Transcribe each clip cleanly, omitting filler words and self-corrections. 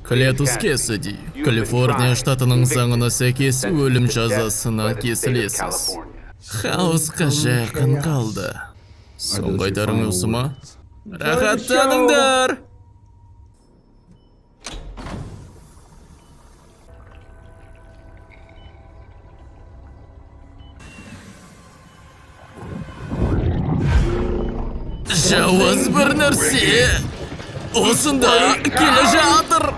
Клетус Кэссиди, Калифорния штатының заңына сәйкес өлім жазасына кесілесіз. Хаосқа жақын қалды. Соңғы айтарың осы ма? Рахаттаныңдар! Жауыз бір нәрсе осында келе жатыр.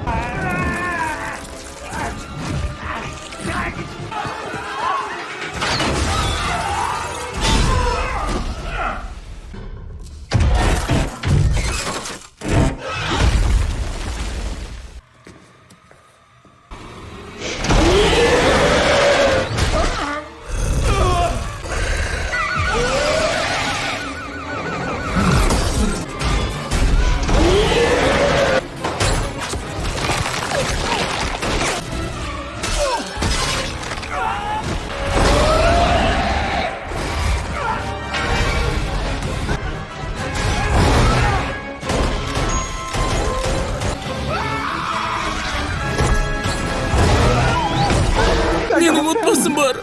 Менің отбасым бар.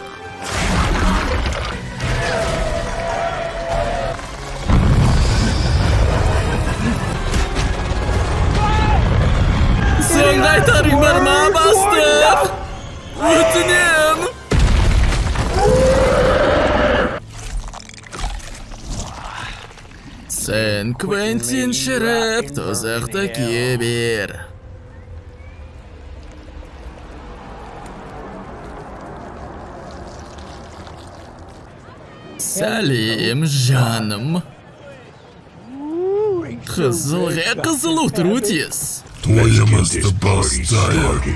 Соңғы айтарың бар ма, бастық? Өтінем. Сен Квентин шіріп, тозақты кие бер. Сәлем, жаным. Қызылға қызыл отыру тез. Тойымызды бастайық.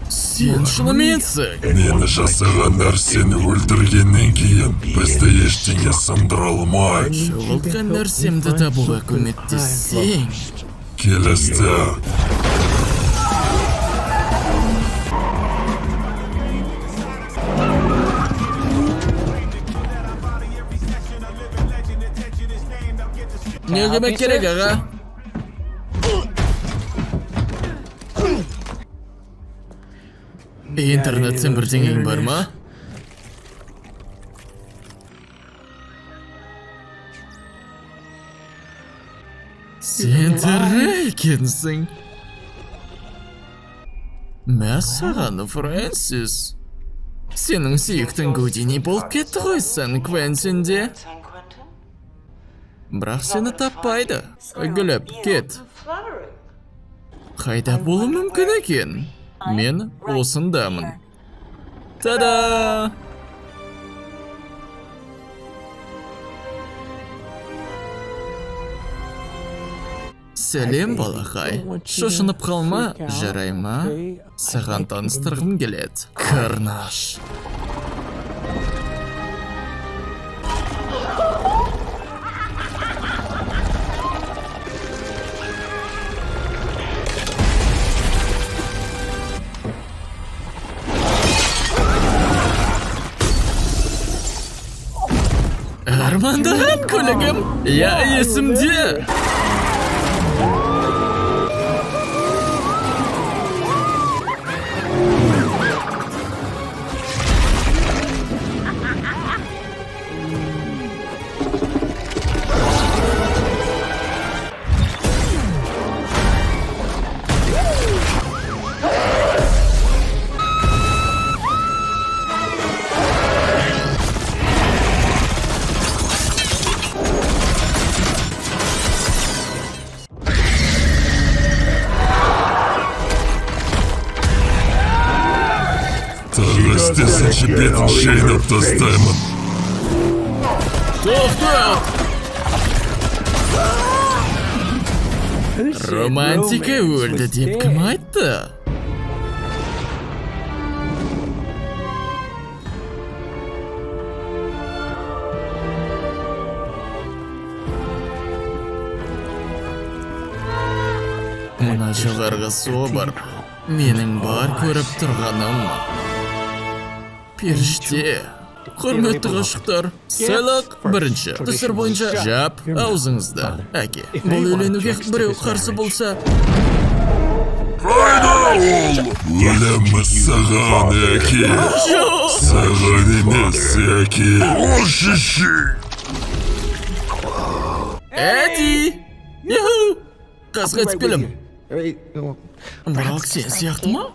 Сен шыныменсің. Мені жасаған нәрсені өлтіргеннен кейін бізді ештеңе сындыра алмайды. Жоғалтқан нәрсемді табуға көмектессең. Келісті. Не көмек керек, аға? Интернеттен бірдеңең бар ма? Сен тірі екенсің. Мәссаған, Фрэнсис. Сенің сүйіктің Гудини болып кетті қойсын, Квентинде. Бірақ сені таппайды. Гүліп, кет. Қайда болу мүмкін екен? Мен осындамын. Та-да! Сәлем, балақай. Шошынып қалма, жарай ма? Саған таныстырғым келеді. Карнаж. Армандаған көлігім, я есімде. Істесінші бетін шайнап тастаймын. Тоқтат! Романтика өлді деп кім айтты? Мына жоғарғы собор. Менің бар көріп тұрғаным. Періште. Құрметті ғашықтар, сыйлық бірінші. Дәстүр бойынша жап аузыңызды. Әке, бұл үйленуге біреу қарсы болса, Қайда ол? Өлеміз саған, әке. Саған емес, әке. Ол шеші. Эдди! Юху! Қасқа түпілім. Бірақ сен сияқты ма?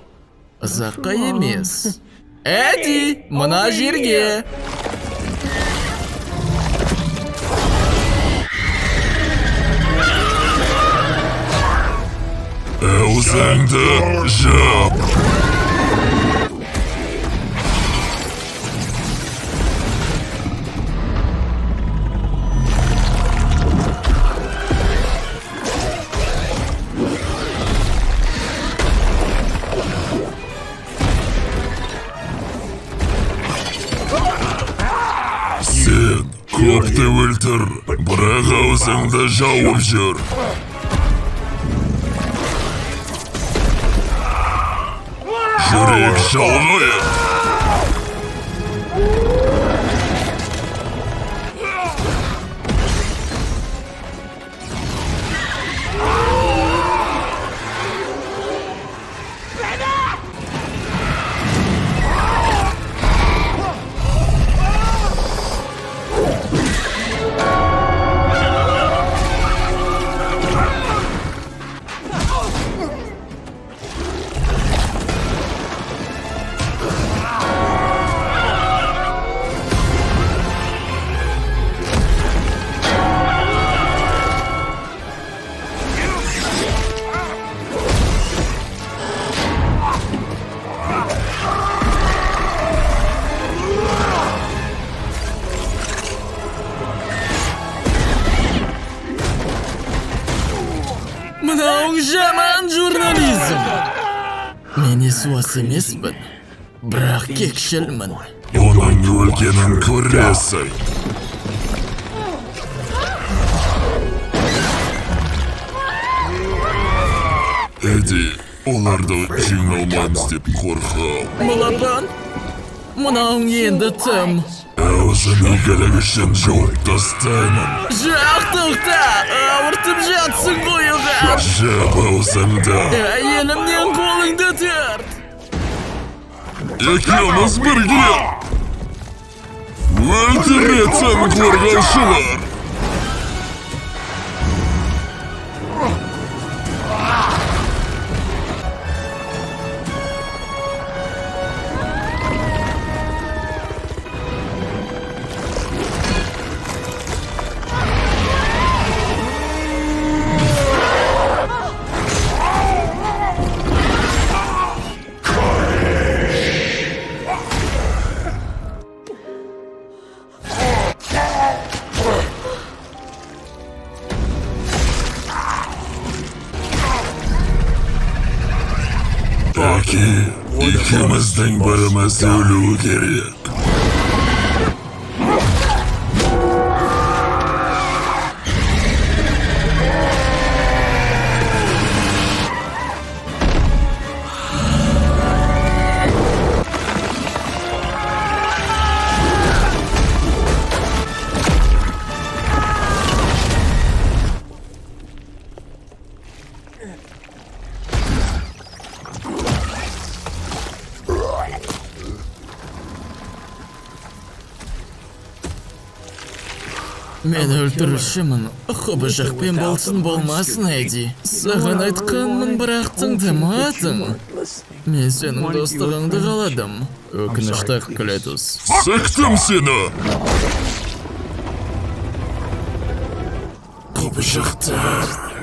Ұзаққа емес. Эдди, мына жерге. Аузыңды жап. Сен көпті өлтір, бірақ аузыңды жауып жүр. Жүрек жалғай. Мынауың жаман журнализм. Мен есуас емеспін, бірақ кекшілмін. Оның өлгенін көресің. Эдди, оларды жеңе алмаймыз деп қорқам. Балапан, мынауың енді тым. Аузын игілік үшін жауып тастаймын. Жоқ, тоқта, ауыртып жатсың қойыға. Жап аузыңды. Әйелімнен қолыңды тарт. Екеуміз бірге. Өлтіретін қорғаушылар. Әке, екеуміздің біріміз өлуі керек. Мен өлтірушімін, құбыжықпен болсын болмасын, Эдди. Саған айтқанмын, бірақ тыңдамадың. Мен сенің достығыңды қаладым. Өкінішті Клетус. Сақтым сені! Құбыжықтар.